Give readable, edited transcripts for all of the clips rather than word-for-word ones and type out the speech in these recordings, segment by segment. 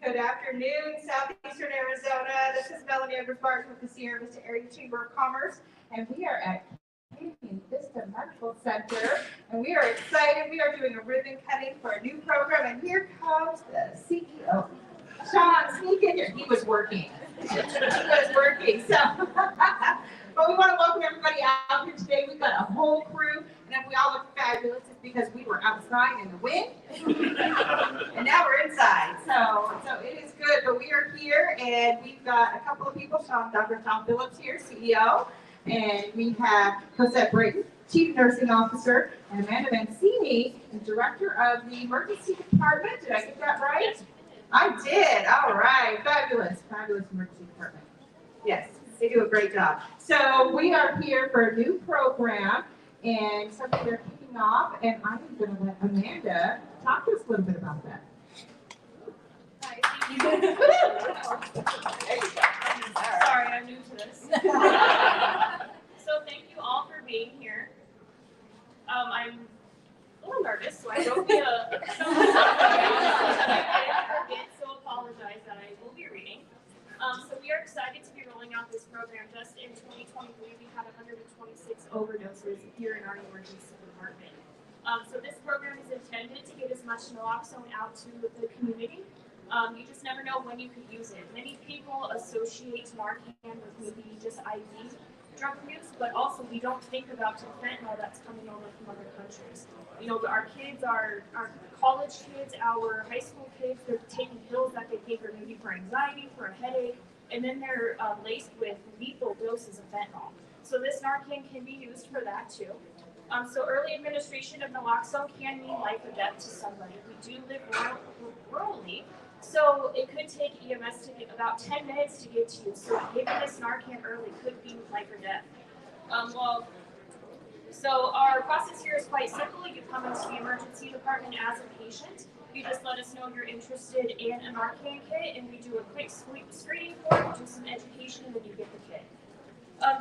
Good afternoon, Southeastern Arizona. This is Melanie Eversparks with the Sierra Vista Area Chamber of Commerce, and we are at Canyon Vista Medical Center, and we are excited. We are doing a ribbon cutting for a new program, and here comes the CEO. Sean, sneak in here. He was working. So, but we want to welcome everybody out here today. We've got a whole crew, and if we all look fabulous, it's because we were outside in the wind, and now we're inside. So it is good, but we are here, and we've got a couple of people. Dr. Tom Phillips here, CEO, and we have Cosette Brayton, Chief Nursing Officer, and Amanda Mancini, Director of the Emergency Department. Did I get that right? Yes. I did. All right. Fabulous emergency department. Yes, they do a great job. So we are here for a new program and something they're kicking off, and I'm going to let Amanda talk to us a little bit about that. Hi. Sorry, I'm new to this. So thank you all for being here. I'm a little nervous, so I wrote me a so apologize that I will be reading. So we are excited to be rolling out this program. Just in 2023, we had 126 overdoses here in our emergency department. So this program is intended to get as much naloxone out to the community. You just never know when you could use it. Many people associate Narcan with maybe just IV drug use, but also we don't think about the fentanyl that's coming over from other countries. You know, our kids, our college kids, our high school kids, they're taking pills that they think are maybe for anxiety, for a headache, and then they're laced with lethal doses of fentanyl. So this Narcan can be used for that too. So early administration of naloxone can mean life or death to somebody. We do live rurally, so it could take EMS to get about 10 minutes to get to you. So giving this Narcan early could be life or death. So our process here is quite simple. You come into the emergency department as a patient. You just let us know you're interested in a Narcan kit, and we do a quick screening form, do some education, and then you get the kit.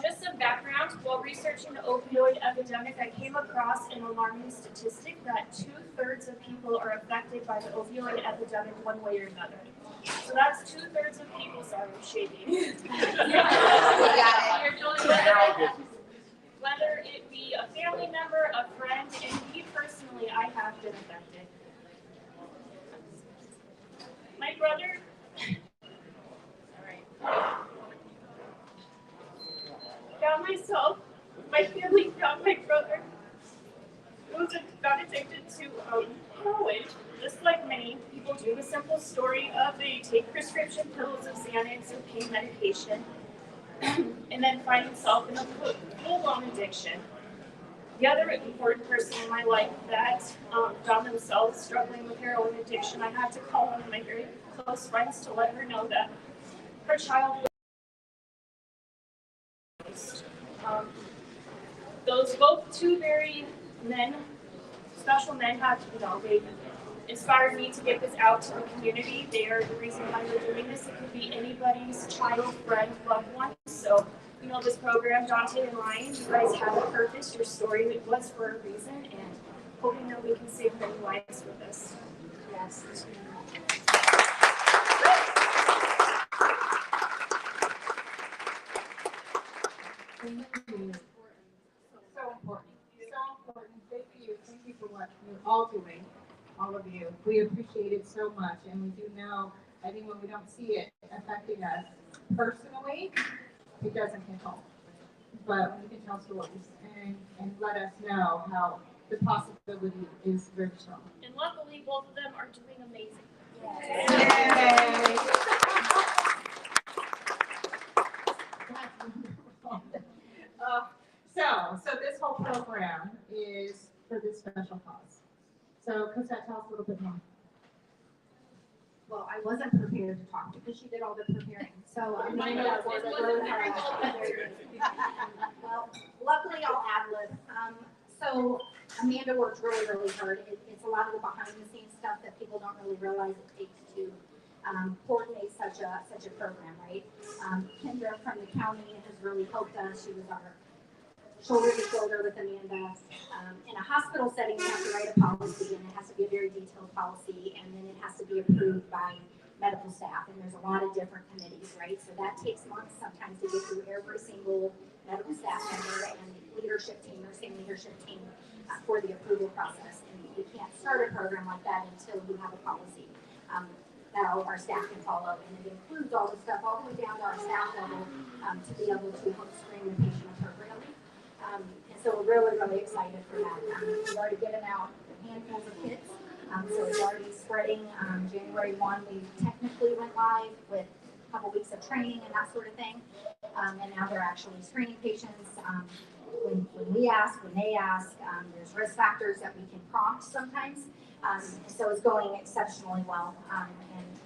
Just some background. While researching the opioid epidemic, I came across an alarming statistic that 2/3 of people are affected by the opioid epidemic one way or another. So that's 2/3 of people. Sorry, I'm shaking. Whether it be a family member, a friend, and me personally, I have been affected. My brother. Found myself, my family found my brother, who got addicted to heroin, just like many people do. The simple story of they take prescription pills of Xanax or pain medication, and then find himself in a full-blown addiction. The other important person in my life that found themselves struggling with heroin addiction, I had to call one of my very close friends to let her know that her child was those both two very special men have, they inspired me to get this out to the community. They are the reason why we're doing this. It could be anybody's child, friend, loved one. So, this program, Dante and Ryan, you guys have a purpose. Your story was for a reason, and hoping that we can save many lives with this. Yes. Thank you. So important. Thank you for what you're all doing, all of you. We appreciate it so much, and we do know, I think when we don't see it affecting us personally, it doesn't hit home. But when you can tell stories and let us know how the possibility is very strong. And luckily, both of them are doing amazing. Yay. So this whole program is for this special cause. So Cosette, tell us a little bit more. Well, I wasn't prepared to talk because she did all the preparing. So I'm going to well, luckily I'll ad-lib. So Amanda worked really hard. It's a lot of the behind-the-scenes stuff that people don't really realize it takes to coordinate such a program, right? Kendra from the county has really helped us. She was our shoulder to shoulder with Amanda. In a hospital setting, you have to write a policy, and it has to be a very detailed policy, and then it has to be approved by medical staff, and there's a lot of different committees, right? So that takes months sometimes to get through every single medical staff member and leadership team, nursing leadership team for the approval process. And you can't start a program like that until you have a policy that all of our staff can follow, and it includes all the stuff all the way down to our staff level to be able to help screen the patient appropriately. And so we're really, really excited for that. We've already given out handfuls of kits. So it's already spreading. January 1, we technically went live with a couple weeks of training and that sort of thing. And now they're actually screening patients. When we ask, when they ask, there's risk factors that we can prompt sometimes. So it's going exceptionally well, and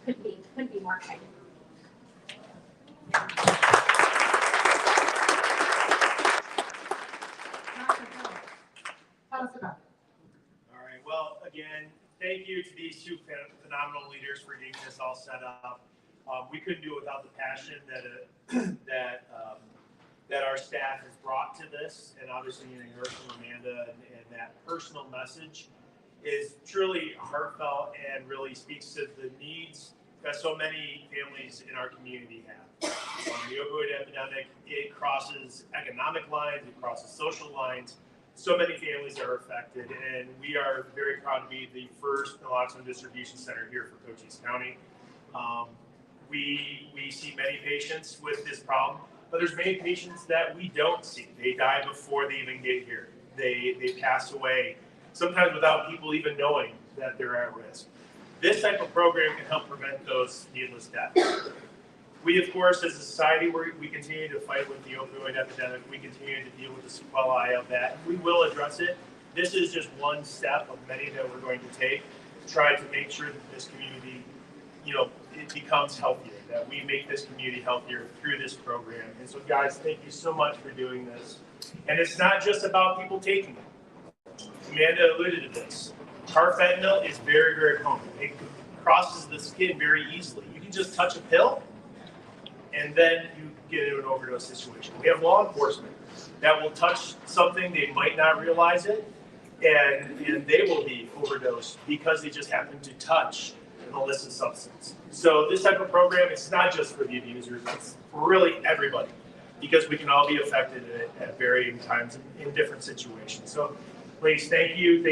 couldn't be more excited. Tell us about it. All right. Well, again, thank you to these two phenomenal leaders for getting this all set up. We couldn't do it without the passion that our staff has brought to this, and obviously you heard from Amanda, and that personal message is truly heartfelt and really speaks to the needs that so many families in our community have. The opioid epidemic, it crosses economic lines, it crosses social lines. So many families are affected, and we are very proud to be the first Naloxone distribution center here for Cochise County. We see many patients with this problem, but there's many patients that we don't see. They die before they even get here. They pass away, sometimes without people even knowing that they're at risk. This type of program can help prevent those needless deaths. We, of course, as a society, we continue to fight with the opioid epidemic. We continue to deal with the sequelae of that. We will address it. This is just one step of many that we're going to take to try to make sure that this community, it becomes healthier, that we make this community healthier through this program. And so, guys, thank you so much for doing this. And it's not just about people taking it. Amanda alluded to this. Carfentanil is very, very common. It crosses the skin very easily. You can just touch a pill, and then you get into an overdose situation. We have law enforcement that will touch something, they might not realize it, and they will be overdosed because they just happen to touch an illicit substance. So this type of program, it's not just for the abusers, it's for really everybody, because we can all be affected at varying times in different situations. So please, thank you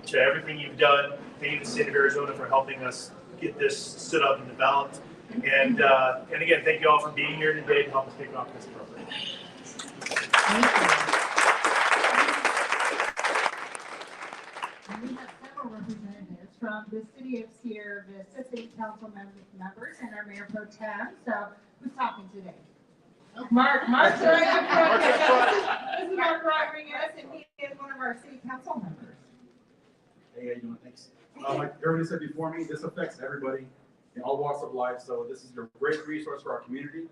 to everything you've done. Thank you to the state of Arizona for helping us get this stood up and developed. And again, thank you all for being here today to help us kick off this program. And we have several representatives from the City of Sierra Vista City Council members and our Mayor Pro Tem. So who's talking today? Mark's right up front. This is Mark Rodriguez, and he is one of our City Council members. Hey, how you doing? Thanks. Like everybody said before me, this affects everybody in all walks of life. So this is a great resource for our community.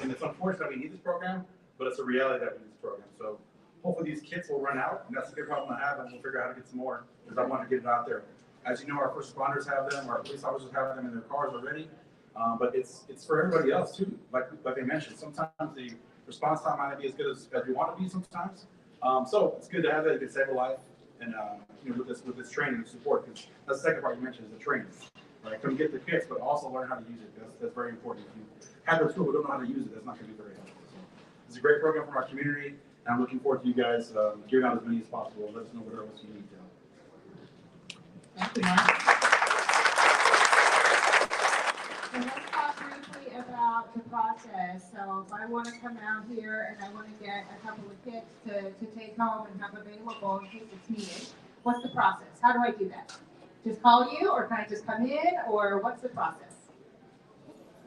And it's unfortunate we need this program, but it's a reality that we need this program. So hopefully these kits will run out, and that's a good problem I have, and we'll figure out how to get some more, because I want to get it out there. As you know, our first responders have them, our police officers have them in their cars already, but it's for everybody else too. Like I mentioned, sometimes the response time might not be as good as we want to be sometimes. So it's good to have that. It can save a life, and with this training and support, because that's the second part you mentioned is the training. Right? Come get the kits, but also learn how to use it. That's very important. If you have the tool but don't know how to use it, that's not going to be very helpful. So it's a great program for our community, and I'm looking forward to you guys giving out as many as possible. Let us know whatever else you need to. Thank you, Mark. So let's talk briefly about the process. So if I want to come out here and I want to get a couple of kits to take home and have available in case it's needed, what's the process? How do I do that? Just call you, or can I just come in, or what's the process?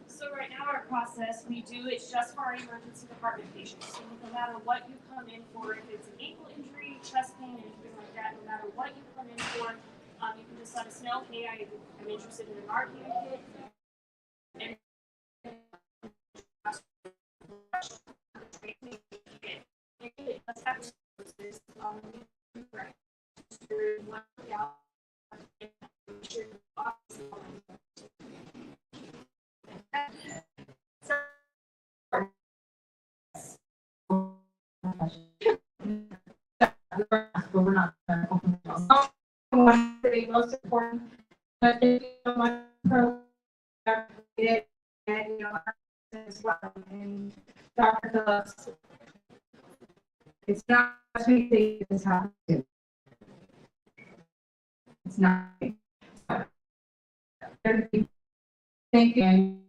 So right now our process, it's just for our emergency department patients. So no matter what you come in for, if it's an ankle injury, chest pain, anything like that, no matter what you come in for, you can just let us know, hey, I'm interested in an RPA kit. And let's have resources, We're not going to open the most important, but thank you so much for know, as well, and Dr. Phillips, it's not what we think is happening. It's not. They're thinking.